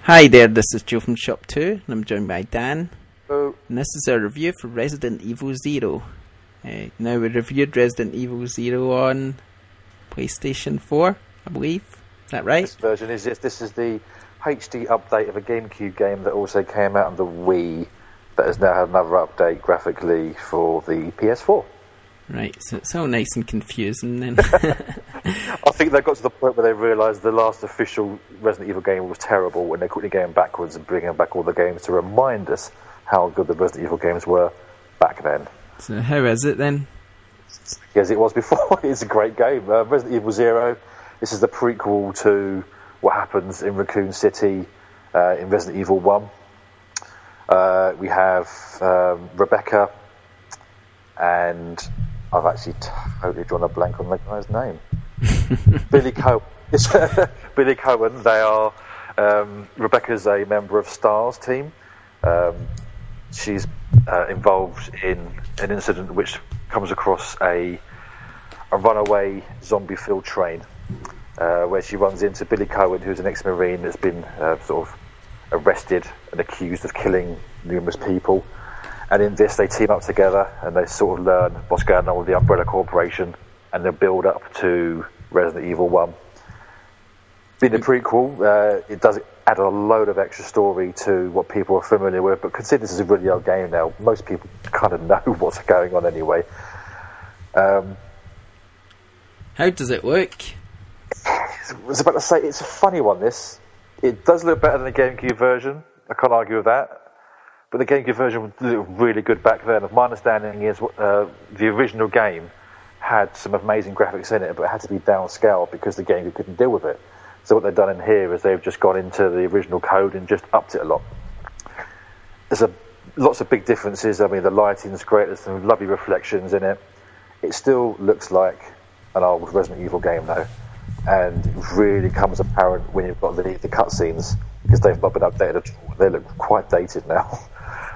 Hi there, this is Joe from ShopTo, and I'm joined by Dan. Hello. And this is our review for Resident Evil Zero. Now, we reviewed Resident Evil Zero on PlayStation 4, I believe. Is that right? This version is this is the HD update of a GameCube game that also came out on the Wii, that has now had another update graphically for the PS4. Right, so it's all nice and confusing then. I think they got to the point where they realised the last official Resident Evil game was terrible, and they're quickly going backwards and bringing back all the games to remind us how good the Resident Evil games were back then. So how is it then? As it was before. It's a great game. Resident Evil Zero, this is the prequel to what happens in Raccoon City in Resident Evil 1. We have Rebecca, and I've actually totally drawn a blank on the guy's name. Billy Cohen. Billy Cohen. They are. Rebecca's a member of STAR's team. She's involved in an incident which comes across a runaway zombie-filled train, where she runs into Billy Cohen, who's an ex-Marine that's been sort of arrested and accused of killing numerous people. And in this, they team up together and they sort of learn what's going on with the Umbrella Corporation, and they build up to Resident Evil 1. Being a prequel, it does add a load of extra story to what people are familiar with, but consider this is a really old game now. Most people kind of know what's going on anyway. How does it look? I was about to say, it's a funny one, this. It does look better than the GameCube version. I can't argue with that. But the GameCube version looked really good back then. My understanding is the original game had some amazing graphics in it, but it had to be downscaled because the GameCube couldn't deal with it. So what they've done in here is they've just gone into the original code and just upped it a lot. There's lots of big differences. I mean, the lighting's great. There's some lovely reflections in it. It still looks like an old Resident Evil game, though. And it really comes apparent when you've got the cutscenes, because they've not been updated at all. They look quite dated now.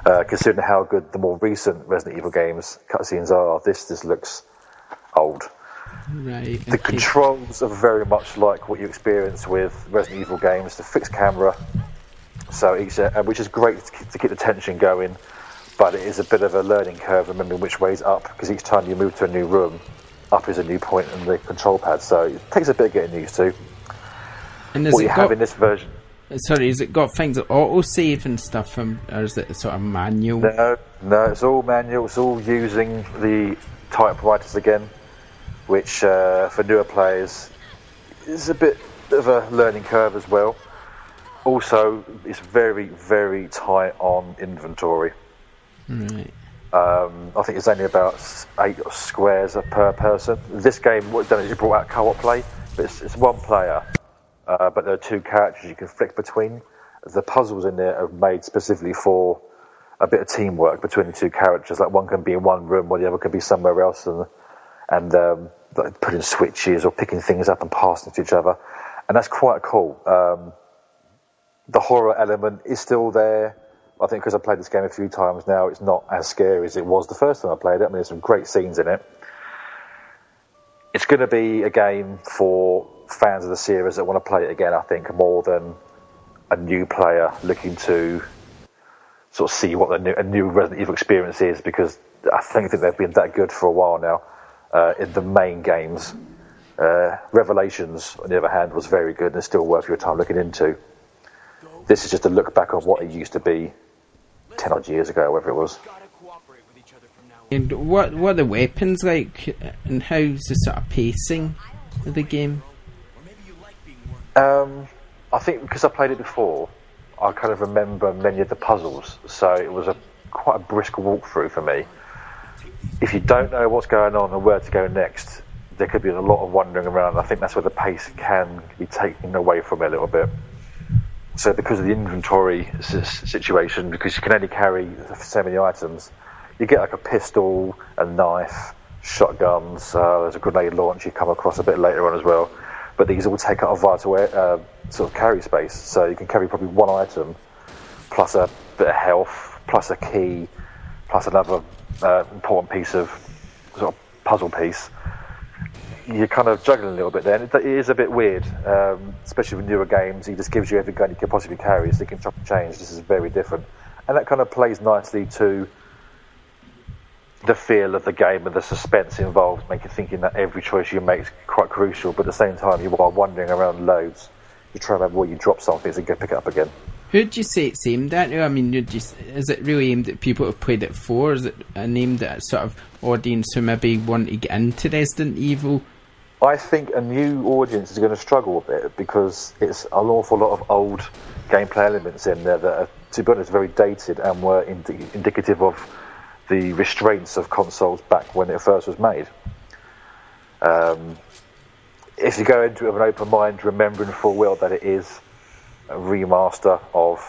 Considering how good the more recent Resident Evil games cutscenes are, this looks old. Right. The controls are very much like what you experience with Resident Evil games. The fixed camera, so each, which is great to keep the tension going, but it is a bit of a learning curve remembering which way is up, because each time you move to a new room, up is a new point in the control pad, so it takes a bit of getting used to. And what you have in this version... Sorry, has it got things that auto-save and stuff, or is it sort of manual? No, it's all manual. It's all using the typewriters again, which for newer players is a bit of a learning curve as well. Also, it's very, very tight on inventory. Right. I think it's only about 8 squares per person. This game, what it's done is you brought out co-op play, but it's one player. But there are 2 characters you can flick between. The puzzles in there are made specifically for a bit of teamwork between the 2 characters. Like one can be in one room while the other can be somewhere else, and like putting switches or picking things up and passing to each other. And that's quite cool. The horror element is still there. I think because I've played this game a few times now, it's not as scary as it was the first time I played it. I mean, there's some great scenes in it. It's going to be a game for fans of the series that want to play it again, I think, more than a new player looking to sort of see what a new Resident Evil experience is, because I think they've been that good for a while now in the main games. Revelations, on the other hand, was very good and it's still worth your time looking into. This is just a look back on what it used to be 10 odd years ago, whatever it was. And what are the weapons like, and how's the sort of pacing of the game? I think because I played it before, I kind of remember many of the puzzles, so it was quite a brisk walkthrough for me. If you don't know what's going on and where to go next, there could be a lot of wandering around. I think that's where the pace can be taken away from it a little bit. So because of the inventory situation, because you can only carry so many items, you get like a pistol, a knife, shotguns, there's a grenade launch you come across a bit later on as well. But these all take up a vital sort of carry space, so you can carry probably one item, plus a bit of health, plus a key, plus another important piece of sort of puzzle piece. you're kind of juggling a little bit there. And it is a bit weird, especially with newer games. He just gives you every gun you can possibly carry, so you can chop and change. This is very different. And that kind of plays nicely to the feel of the game and the suspense involved, making thinking that every choice you make is quite crucial, but at the same time you are wandering around loads. You try and remember where you drop something so you can pick it up again. Who'd you say it's aimed at? I mean, is it really aimed at people who've played it before? Is it aimed at a sort of audience who maybe want to get into Resident Evil? I think a new audience is going to struggle a bit because it's an awful lot of old gameplay elements in there that are, to be honest, very dated and were indicative of the restraints of consoles back when it first was made. If you go into it with an open mind, remembering full well that it is a remaster of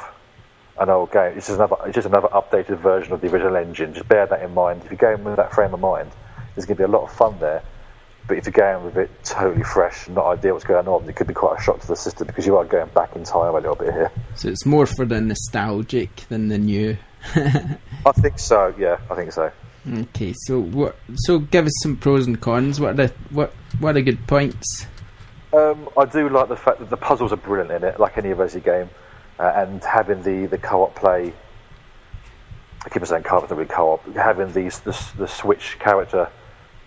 an old game, it's just another updated version of the original engine. Just bear that in mind. If you go in with that frame of mind, there's going to be a lot of fun there. But if you go in with it totally fresh, not idea what's going on, it could be quite a shock to the system because you are going back in time a little bit here. So it's more for the nostalgic than the new. I think so. Yeah, I think so. Okay, so give us some pros and cons. What are good points? I do like the fact that the puzzles are brilliant in it, like any Resi game, and having the co-op play. I keep on saying co-op, not really co-op. Having the Switch character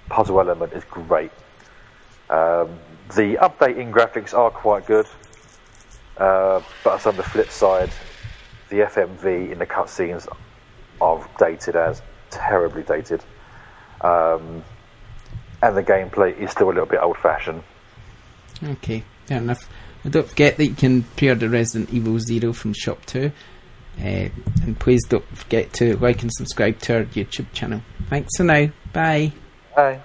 puzzle element is great. The updating graphics are quite good, but on the flip side, the FMV in the cutscenes are dated, as terribly dated, and the gameplay is still a little bit old-fashioned. Okay, fair enough. And don't forget that you can pre-order Resident Evil 0 from ShopTo, and please don't forget to like and subscribe to our YouTube channel. Thanks for now. Bye. Bye.